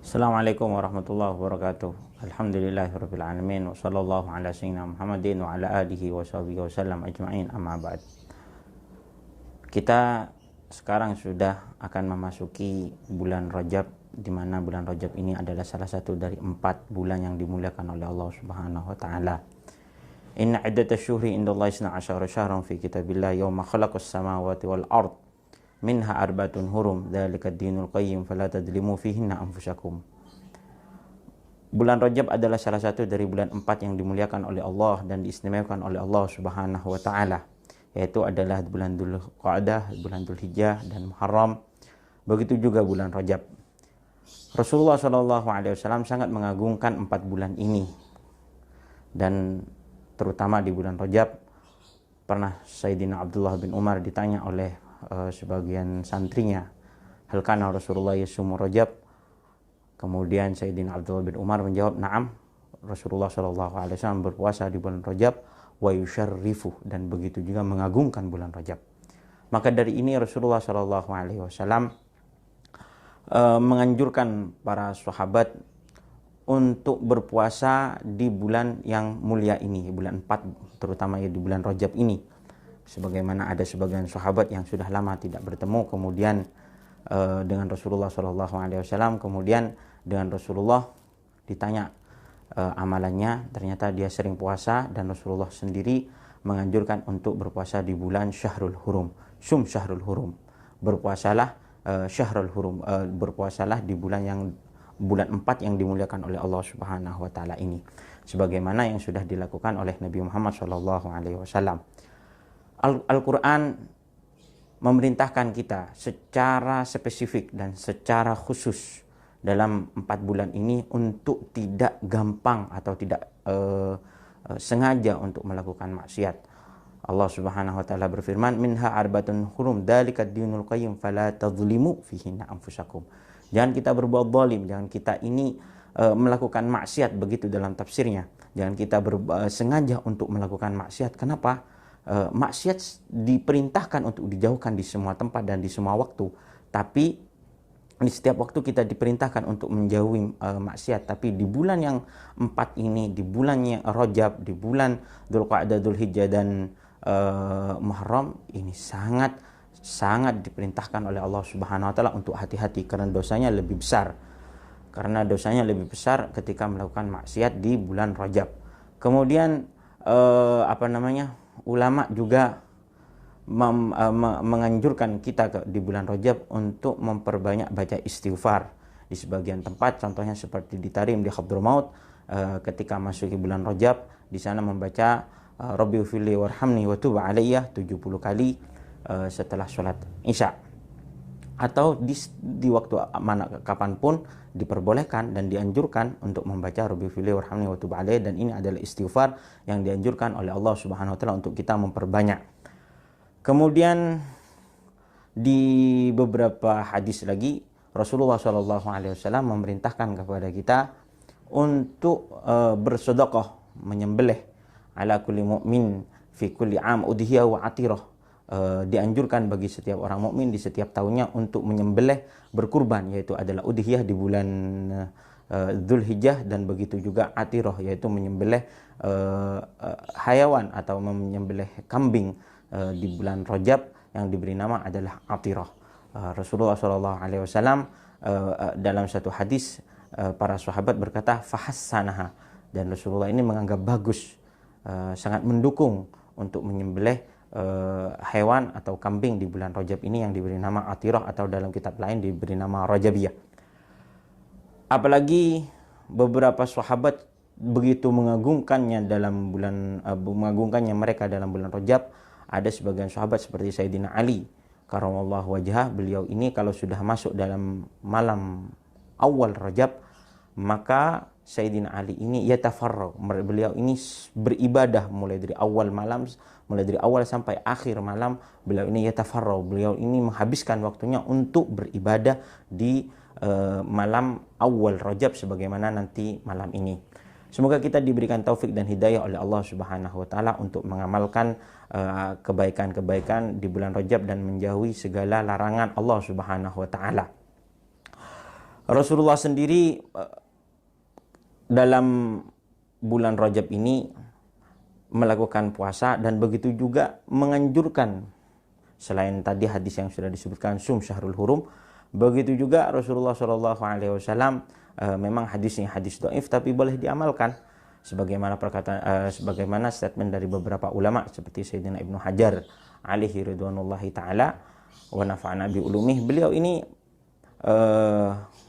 Assalamualaikum warahmatullahi wabarakatuh. Alhamdulillahirabbil alamin wa sallallahu ala sayyidina Muhammadin wa ala alihi wa sahbihi wasallam ajma'in, amma ba'd. Kita sekarang sudah akan memasuki bulan Rajab, di mana bulan Rajab ini adalah salah satu dari 4 bulan yang dimuliakan oleh Allah Subhanahu wa taala. Inna iddatash syuhri indallahi 12 syahran fi kitabillah yauma khalaqas samawati wal ard minha arbatun hurum dzalika ad-dinul qayyim fala tadlimu fihinna anfusakum. Bulan Rajab adalah salah satu dari bulan 4 yang dimuliakan oleh Allah dan diistimewakan oleh Allah Subhanahu wa taala, yaitu adalah bulan Dzulqa'dah, bulan Dzulhijjah dan Muharram. Begitu juga bulan Rajab. Rasulullah Shallallahu alaihi wasallam sangat mengagungkan 4 bulan ini. Dan terutama di bulan Rajab, pernah Sayyidina Abdullah bin Umar ditanya oleh sebagian santrinya, hal kana Rasulullah yasumu Rajab? Kemudian Sayyidina Abdullah bin Umar menjawab, na'am, Rasulullah SAW berpuasa di bulan Rajab wa yusyarrifu, dan begitu juga mengagungkan bulan Rajab. Maka dari ini Rasulullah SAW menganjurkan para sahabat untuk berpuasa di bulan yang mulia ini, bulan 4, terutama ya di bulan Rajab ini. Sebagaimana ada sebagian sahabat yang sudah lama tidak bertemu, kemudian dengan Rasulullah SAW, kemudian dengan Rasulullah ditanya amalannya, ternyata dia sering puasa, dan Rasulullah sendiri menganjurkan untuk berpuasa di bulan Syahrul Hurum, Sum Syahrul Hurum, berpuasalah Syahrul Hurum, berpuasalah di bulan 4 yang dimuliakan oleh Allah Subhanahu wa taala ini, sebagaimana yang sudah dilakukan oleh Nabi Muhammad SAW. Al-Quran memerintahkan kita secara spesifik dan secara khusus dalam 4 bulan ini untuk tidak gampang atau tidak sengaja untuk melakukan maksiat. Allah Subhanahu wa taala berfirman, minha arbatun hurum dzalika ad-dinul qayyim fala tadhlimu fihinna anfusakum. Jangan kita berbuat zalim, jangan kita ini melakukan maksiat, begitu dalam tafsirnya. Jangan kita sengaja untuk melakukan maksiat. Kenapa? Maksiat diperintahkan untuk dijauhkan di semua tempat dan di semua waktu, tapi di setiap waktu kita diperintahkan untuk menjauhi maksiat. Tapi di bulan yang 4 ini, di bulannya Rajab, di bulan Dzulqa'dah, Dzulhijjah dan Muharram ini sangat diperintahkan oleh Allah Subhanahu wa taala untuk hati-hati, karena dosanya lebih besar. Karena dosanya lebih besar ketika melakukan maksiat di bulan Rajab. Kemudian ulama juga menganjurkan kita di bulan Rajab untuk memperbanyak baca istighfar di sebagian tempat, contohnya seperti di Tarim, di Hadramaut, ketika masuki bulan Rajab, di sana membaca Rabbighfirli warhamni wa tub alayya 70 kali setelah sholat Isya, atau di waktu mana kapanpun diperbolehkan dan dianjurkan untuk membaca Rabbighfirli warhamni wa tub alayya, dan ini adalah istighfar yang dianjurkan oleh Allah Subhanahu wa taala untuk kita memperbanyak. Kemudian di beberapa hadis lagi Rasulullah SAW memerintahkan kepada kita untuk bersedekah, menyembelih, ala kulli mu'min fi kulli am udhiyah wa atirah. Dianjurkan bagi setiap orang mukmin di setiap tahunnya untuk menyembelih, berkurban, yaitu adalah udhiyah di bulan Dzulhijjah, dan begitu juga atirah, yaitu menyembelih hayawan atau menyembelih kambing di bulan Rajab yang diberi nama adalah atirah. Rasulullah SAW dalam satu hadis, para sahabat berkata fahassanaha, dan Rasulullah ini menganggap bagus, sangat mendukung untuk menyembelih hewan atau kambing di bulan Rajab ini yang diberi nama atirah, atau dalam kitab lain diberi nama Rajabiyah. Apalagi beberapa sahabat begitu mengagungkannya mereka dalam bulan Rajab. Ada sebagian sahabat seperti Sayyidina Ali karramallahu wajhah, beliau ini kalau sudah masuk dalam malam awal Rajab, maka Sayyidina Ali ini yatafarrag, beliau ini beribadah mulai dari awal sampai akhir malam. Beliau ini yatafarrag, beliau ini menghabiskan waktunya untuk beribadah di malam awal Rajab sebagaimana nanti malam ini. Semoga kita diberikan taufik dan hidayah oleh Allah Subhanahu wa taala untuk mengamalkan kebaikan-kebaikan di bulan Rajab dan menjauhi segala larangan Allah Subhanahu wa taala. Rasulullah sendiri dalam bulan Rajab ini melakukan puasa dan begitu juga menganjurkan, selain tadi hadis yang sudah disebutkan sum syahrul hurum, begitu juga Rasulullah Shallallahu Alaihi Wasallam memang hadisnya hadis dhaif tapi boleh diamalkan sebagaimana sebagaimana statement dari beberapa ulama seperti Sayyidina Ibnu Hajar alaihi ridwanullahi taala wa nafa'ana bi ulumih. Beliau ini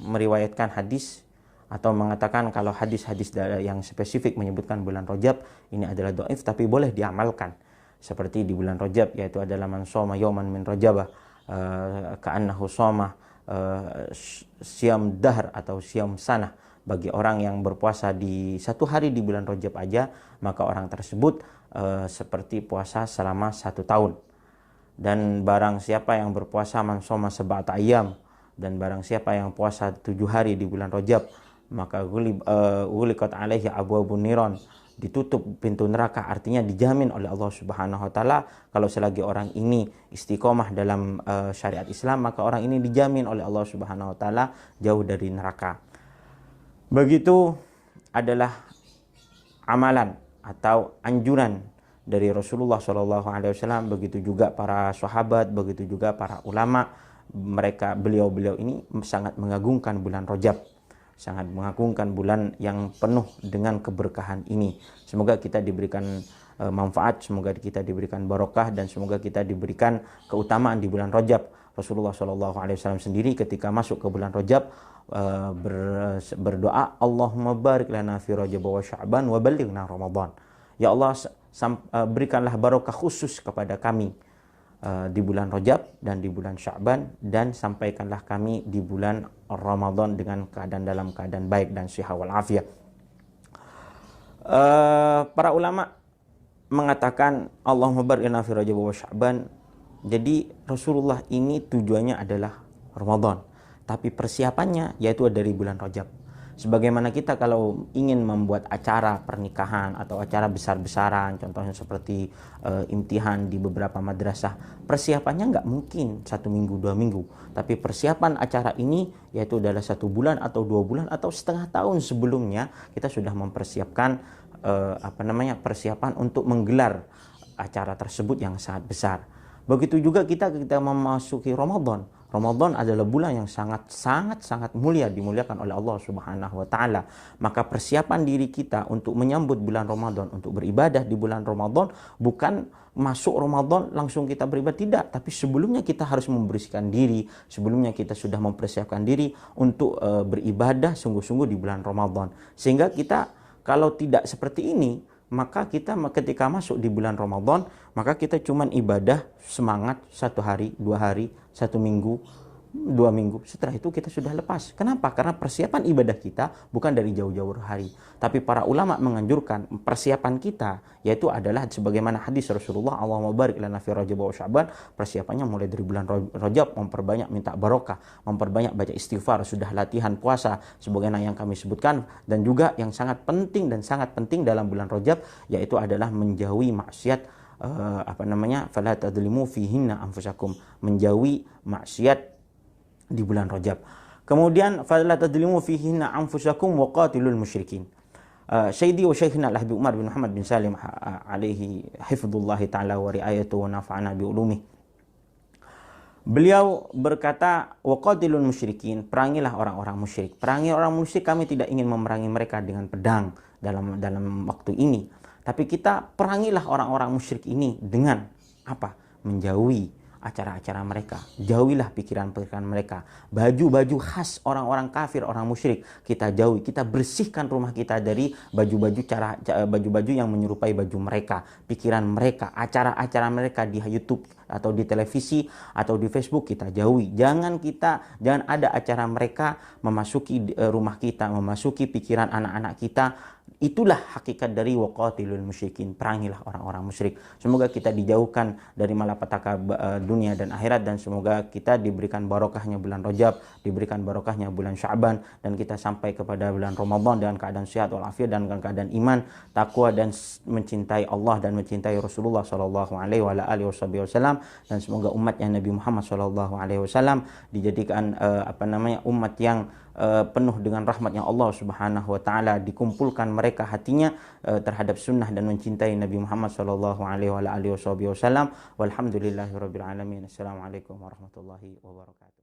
meriwayatkan hadis atau mengatakan kalau hadis-hadis yang spesifik menyebutkan bulan Rajab ini adalah dhaif tapi boleh diamalkan. Seperti di bulan Rajab, yaitu adalah man shoma yawman min Rajabah ka'annahu shoma siam dahr atau siam sanah. Bagi orang yang berpuasa di satu hari di bulan Rajab aja, maka orang tersebut seperti puasa selama 1 tahun. Dan barang siapa yang berpuasa man shoma sab'ata ayyam, dan barang siapa yang puasa 7 hari di bulan Rajab, maka ghuliqat alaihi abwabun niran, ditutup pintu neraka, artinya dijamin oleh Allah Subhanahu wa taala kalau selagi orang ini istiqomah dalam syariat Islam, maka orang ini dijamin oleh Allah Subhanahu wa taala jauh dari neraka. Begitu adalah amalan atau anjuran dari Rasulullah Shallallahu Alaihi Wasallam, begitu juga para sahabat, begitu juga para ulama. Beliau ini sangat mengagungkan bulan Rajab, sangat mengagungkan bulan yang penuh dengan keberkahan ini. Semoga kita diberikan manfaat, semoga kita diberikan barokah, dan semoga kita diberikan keutamaan di bulan Rajab. Rasulullah Shallallahu Alaihi Wasallam sendiri ketika masuk ke bulan Rajab berdoa, Allahumma barik lana fi Rajab wa Sya'ban wa ballighna Ramadan. Ya Allah, berikanlah barokah khusus kepada kami di bulan Rajab dan di bulan Sya'ban, dan sampaikanlah kami di bulan Ramadan dalam keadaan baik dan sehat wal afiat. Para ulama mengatakan Allahumma barik lana fi Rajab wa Sya'ban. Jadi Rasulullah ini tujuannya adalah Ramadan, tapi persiapannya yaitu dari bulan Rajab. Sebagaimana kita kalau ingin membuat acara pernikahan atau acara besar-besaran, contohnya seperti imtihan di beberapa madrasah, persiapannya nggak mungkin 1 minggu 2 minggu, tapi persiapan acara ini yaitu adalah 1 bulan atau 2 bulan atau setengah tahun sebelumnya kita sudah mempersiapkan persiapan untuk menggelar acara tersebut yang sangat besar. Begitu juga kita memasuki Ramadan. Ramadan adalah bulan yang sangat mulia, dimuliakan oleh Allah Subhanahu wa taala. Maka persiapan diri kita untuk menyambut bulan Ramadan, untuk beribadah di bulan Ramadan, bukan masuk Ramadan langsung kita beribadah, tidak, tapi sebelumnya kita harus membersihkan diri, sebelumnya kita sudah mempersiapkan diri untuk beribadah sungguh-sungguh di bulan Ramadan. Sehingga kita kalau tidak seperti ini, maka kita ketika masuk di bulan Ramadan, maka kita cuman ibadah semangat 1 hari, 2 hari, 1 minggu, 2 minggu. Setelah itu kita sudah lepas. Kenapa? Karena persiapan ibadah kita bukan dari jauh-jauh hari. Tapi para ulama menganjurkan persiapan kita, yaitu adalah sebagaimana hadis Rasulullah, Allahumma barik lana fi Rajab wa Sya'ban. Persiapannya mulai dari bulan Rajab, memperbanyak minta barokah, memperbanyak baca istighfar, sudah latihan puasa sebagaimana yang kami sebutkan, dan juga yang sangat penting dalam bulan Rajab yaitu adalah menjauhi maksiat, fala tadlimu fihinna anfusakum, menjauhi maksiat di bulan Rajab. Kemudian fala tadlimu fihinna anfusakum wa qatilul musyrikin. Sayyidi wa Syekhina Al-Habib Umar bin Muhammad bin Salim alaihi hifdzullah taala wa riayatuhu wa nafa'ana bi ulumih. Beliau berkata, wa qatilul musyrikin, perangilah orang-orang musyrik. Perangi orang musyrik, kami tidak ingin memerangi mereka dengan pedang dalam waktu ini. Tapi kita perangilah orang-orang musyrik ini dengan apa? Menjauhi acara-acara mereka. Jauhilah pikiran-pikiran mereka. Baju-baju khas orang-orang kafir, orang musyrik, kita jauhi. Kita bersihkan rumah kita dari baju-baju yang menyerupai baju mereka, pikiran mereka, acara-acara mereka di YouTube atau di televisi atau di Facebook, kita jauhi. Jangan ada acara mereka memasuki rumah kita, memasuki pikiran anak-anak kita. Itulah hakikat dari waqatilul musyrikin, perangilah orang-orang musyrik. Semoga kita dijauhkan dari malapetaka dunia dan akhirat, dan semoga kita diberikan barokahnya bulan Rajab, diberikan barokahnya bulan Sya'ban, dan kita sampai kepada bulan Ramadan dengan keadaan sehat walafiat dan dengan keadaan iman, takwa, dan mencintai Allah dan mencintai Rasulullah sallallahu alaihi wasallam, dan semoga umatnya Nabi Muhammad sallallahu alaihi wasallam dijadikan umat yang penuh dengan rahmatnya Allah Subhanahu wa taala, dikumpulkan mereka hatinya terhadap sunnah dan mencintai Nabi Muhammad sallallahu alaihi wasallam. Walhamdulillahirabbil alamin. Assalamualaikum warahmatullahi wabarakatuh.